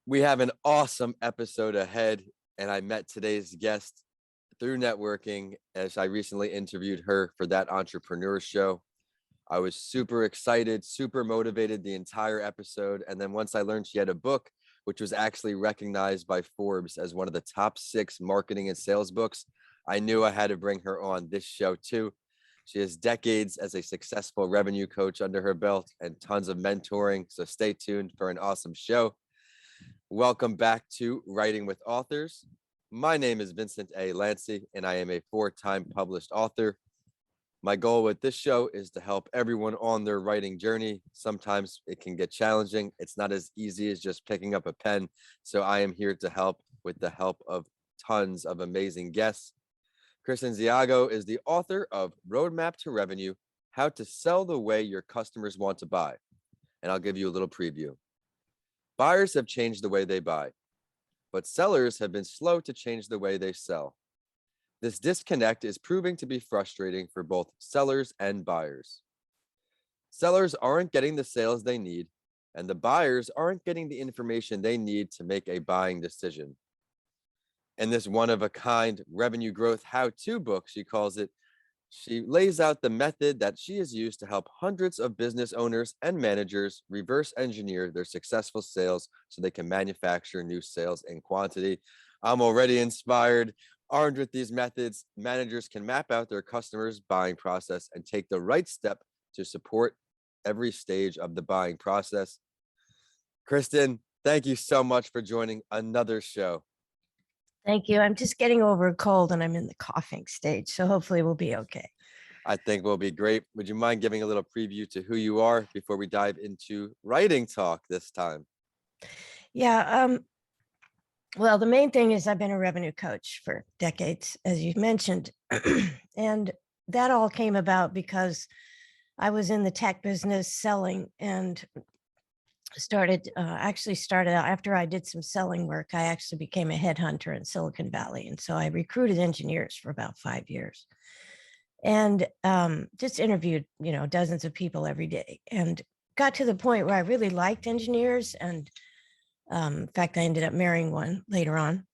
We have an awesome episode ahead, and I met today's guest through networking as I recently interviewed her for that entrepreneur show. I was super excited, super motivated the entire episode. And then once I learned she had a book, which was actually recognized by Forbes as one of the top 6 marketing and sales books, I knew I had to bring her on this show too. She has decades as a successful revenue coach under her belt and tons of mentoring. So stay tuned for an awesome show. Welcome back to Writing with Authors. My name is Vincent A. Lancy, and I am a 4-time published author. My goal with this show is to help everyone on their writing journey. Sometimes it can get challenging. It's not as easy as just picking up a pen. So I am here to help with the help of tons of amazing guests. Kristin Zhivago is the author of Roadmap to Revenue, How to Sell the Way Your Customers Want to Buy. And I'll give you a little preview. Buyers have changed the way they buy, but sellers have been slow to change the way they sell. This disconnect is proving to be frustrating for both sellers and buyers. Sellers aren't getting the sales they need, and the buyers aren't getting the information they need to make a buying decision. In this one-of-a-kind revenue growth how-to book, she calls it, she lays out the method that she has used to help hundreds of business owners and managers reverse engineer their successful sales so they can manufacture new sales in quantity. I'm already inspired. Armed with these methods, managers can map out their customers' buying process and take the right step to support every stage of the buying process. Kristin, thank you so much for joining another show. Thank you. I'm just getting over a cold and I'm in the coughing stage, so hopefully we'll be okay. I think we'll be great. Would you mind giving a little preview to who you are before we dive into writing talk this time? Yeah. Well, the main thing is I've been a revenue coach for decades, as you mentioned, and that all came about because I was in the tech business selling and started out after I did some selling work. I actually became a headhunter in Silicon Valley. And so I recruited engineers for about 5 years and just interviewed, dozens of people every day, and got to the point where I really liked engineers. And in fact, I ended up marrying one later on.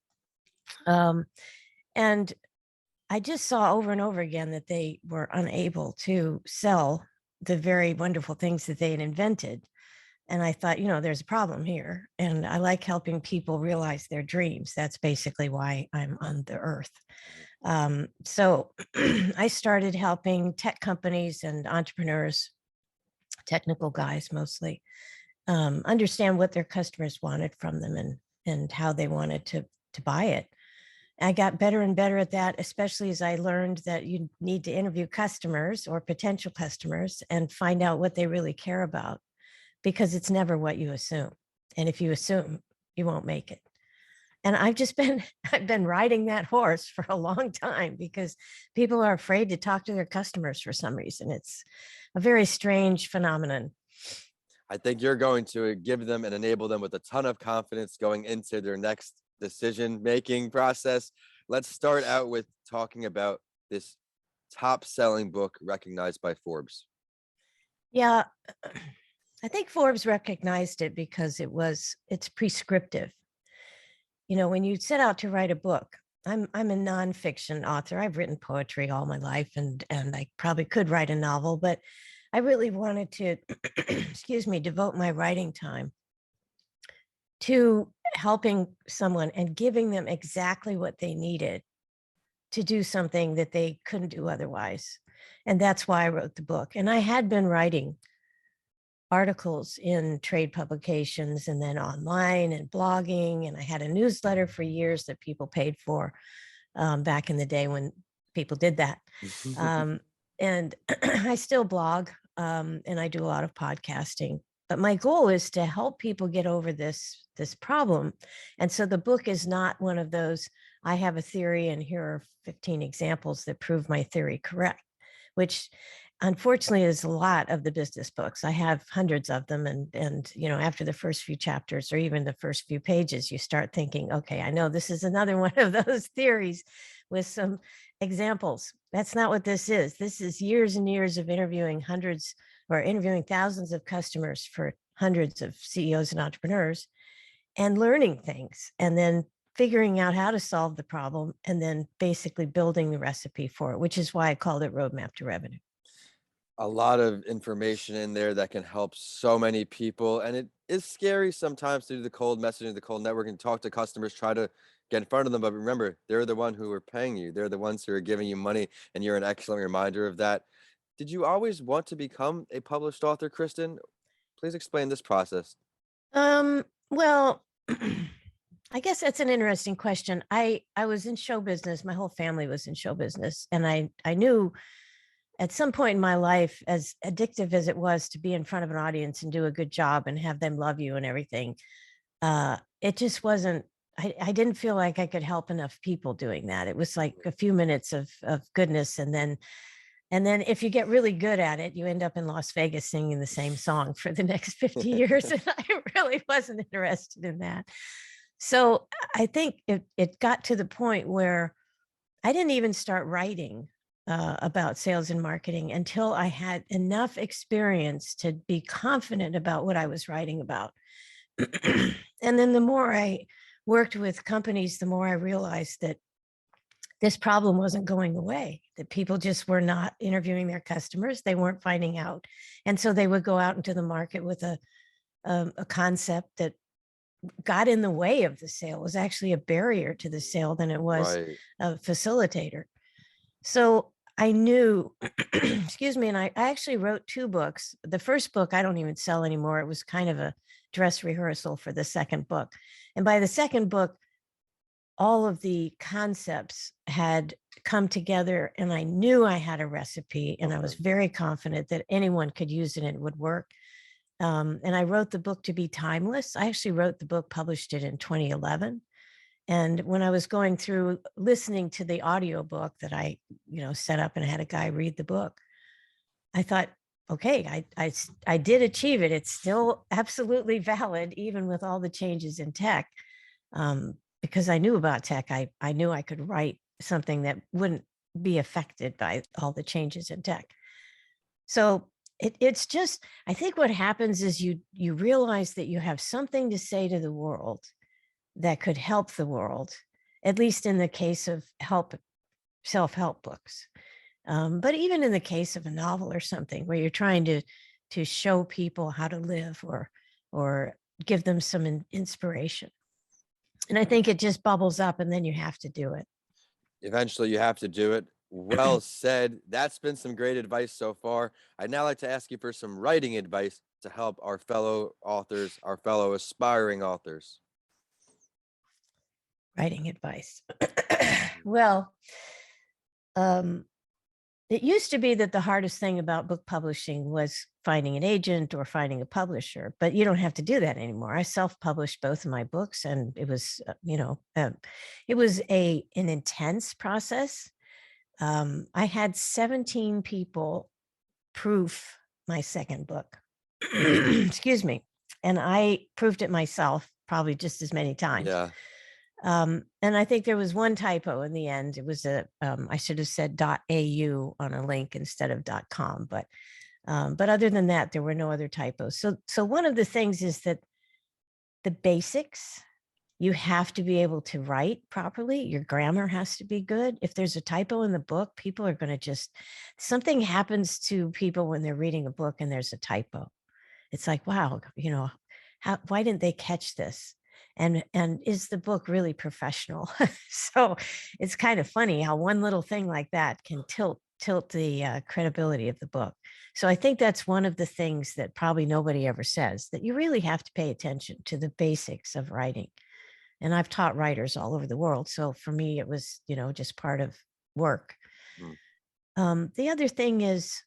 And I just saw over and over again that they were unable to sell the very wonderful things that they had invented. And I thought, there's a problem here. And I like helping people realize their dreams. That's basically why I'm on the earth. So I started helping tech companies and entrepreneurs, technical guys mostly, understand what their customers wanted from them and how they wanted to buy it. I got better and better at that, especially as I learned that you need to interview customers or potential customers and find out what they really care about, because it's never what you assume. And if you assume, you won't make it. And I've been riding that horse for a long time because people are afraid to talk to their customers for some reason. It's a very strange phenomenon. I think you're going to give them and enable them with a ton of confidence going into their next decision-making process. Let's start out with talking about this top-selling book recognized by Forbes. Yeah. I think Forbes recognized it because it's prescriptive. When you set out to write a book, I'm a nonfiction author. I've written poetry all my life, and I probably could write a novel, but I really wanted to, devote my writing time to helping someone and giving them exactly what they needed to do something that they couldn't do otherwise. And that's why I wrote the book. And I had been writing articles in trade publications and then online and blogging. And I had a newsletter for years that people paid for back in the day when people did that. And I still blog and I do a lot of podcasting. But my goal is to help people get over this problem. And so the book is not one of those, I have a theory and here are 15 examples that prove my theory correct, which unfortunately is a lot of the business books. I have hundreds of them. And after the first few chapters or even the first few pages, you start thinking, okay, I know this is another one of those theories with some examples. That's not what this is. This is years and years of interviewing thousands of customers for hundreds of CEOs and entrepreneurs and learning things and then figuring out how to solve the problem and then basically building the recipe for it, which is why I called it Roadmap to Revenue. A lot of information in there that can help so many people. And it is scary sometimes to do the cold messaging, the cold networking, talk to customers, try to get in front of them. But remember, they're the one who are paying you. They're the ones who are giving you money. And you're an excellent reminder of that. Did you always want to become a published author, Kristin? Please explain this process. Well, I guess that's an interesting question. I was in show business. My whole family was in show business. And I knew at some point in my life, as addictive as it was to be in front of an audience and do a good job and have them love you and everything, it just wasn't, I didn't feel like I could help enough people doing that. It was like a few minutes of goodness. And then if you get really good at it, you end up in Las Vegas singing the same song for the next 50 years. And I really wasn't interested in that. So I think it got to the point where I didn't even start writing about sales and marketing until I had enough experience to be confident about what I was writing about. And then the more I worked with companies, the more I realized that this problem wasn't going away, that people just were not interviewing their customers. They weren't finding out. And so they would go out into the market with a concept that got in the way of the sale, was actually a barrier to the sale than it was Right. a facilitator. So I knew, excuse me, and I actually wrote 2 books. The first book I don't even sell anymore. It was kind of a dress rehearsal for the second book. And by the second book, all of the concepts had come together and I knew I had a recipe and I was Okay. very confident that anyone could use it and it would work. And I wrote the book to be timeless. I actually wrote the book, published it in 2011. And when I was going through listening to the audiobook that I, set up and had a guy read the book, I thought, okay, I did achieve it. It's still absolutely valid, even with all the changes in tech. Because I knew about tech, I knew I could write something that wouldn't be affected by all the changes in tech. So it's just, I think what happens is you realize that you have something to say to the world that could help the world, at least in the case of self-help books. But even in the case of a novel or something where you're trying to show people how to live or give them some inspiration. And I think it just bubbles up and then you have to do it. Eventually, you have to do it. Well said. That's been some great advice so far. I'd now like to ask you for some writing advice to help our fellow authors, our fellow aspiring authors. Writing advice. Well, it used to be that the hardest thing about book publishing was finding an agent or finding a publisher, but you don't have to do that anymore. I self-published both of my books, and it was, it was an intense process. I had 17 people proof my second book. Excuse me. And I proved it myself probably just as many times. Yeah. And I think there was one typo in the end. It was I should have said .au on a link instead of .com, but other than that, there were no other typos. So one of the things is that the basics, you have to be able to write properly. Your grammar has to be good. If there's a typo in the book, people are going to something happens to people when they're reading a book and there's a typo. It's like, wow, why didn't they catch this? And is the book really professional? So it's kind of funny how one little thing like that can tilt the credibility of the book. So I think that's one of the things that probably nobody ever says, that you really have to pay attention to the basics of writing. And I've taught writers all over the world. So for me, it was, just part of work. The other thing is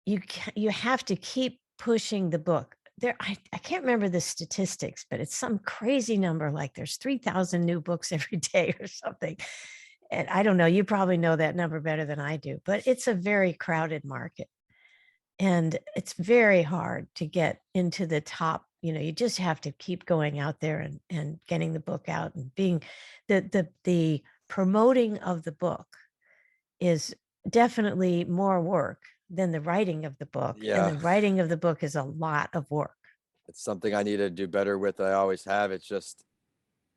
you have to keep pushing the book. I can't remember the statistics, but it's some crazy number, like there's 3,000 new books every day or something. And I don't know, you probably know that number better than I do, but it's a very crowded market. And it's very hard to get into the top. You just have to keep going out there and getting the book out and being the promoting of the book is definitely more work than the writing of the book. Yeah. And the writing of the book is a lot of work. It's something I need to do better with. I always have. It's just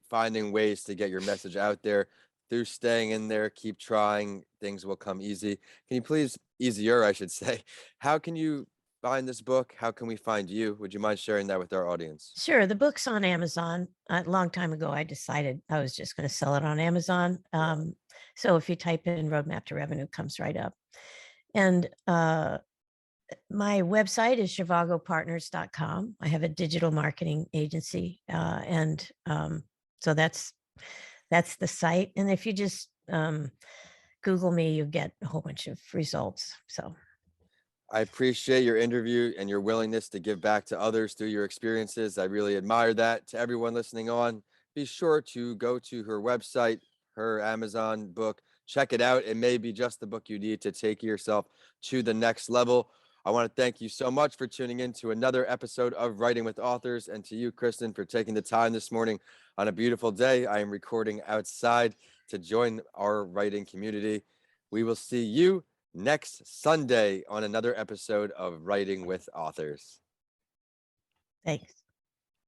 finding ways to get your message out there through staying in there. Keep trying. Things will come easy. Can you please, easier, I should say, how can you find this book? How can we find you? Would you mind sharing that with our audience? Sure, the book's on Amazon. A long time ago, I decided I was just going to sell it on Amazon. So if you type in Roadmap to Revenue, it comes right up. And my website is zhivagopartners.com. I have a digital marketing agency, and so that's the site. And if you just Google me, you get a whole bunch of results. So I appreciate your interview and your willingness to give back to others through your experiences. I really admire that. To everyone listening on, be sure to go to her website, her Amazon book, check it out. It may be just the book you need to take yourself to the next level. I want to thank you so much for tuning in to another episode of Writing with Authors, and to you, Kristin, for taking the time this morning on a beautiful day. I am recording outside to join our writing community. We will see you next Sunday on another episode of Writing with Authors. thanks.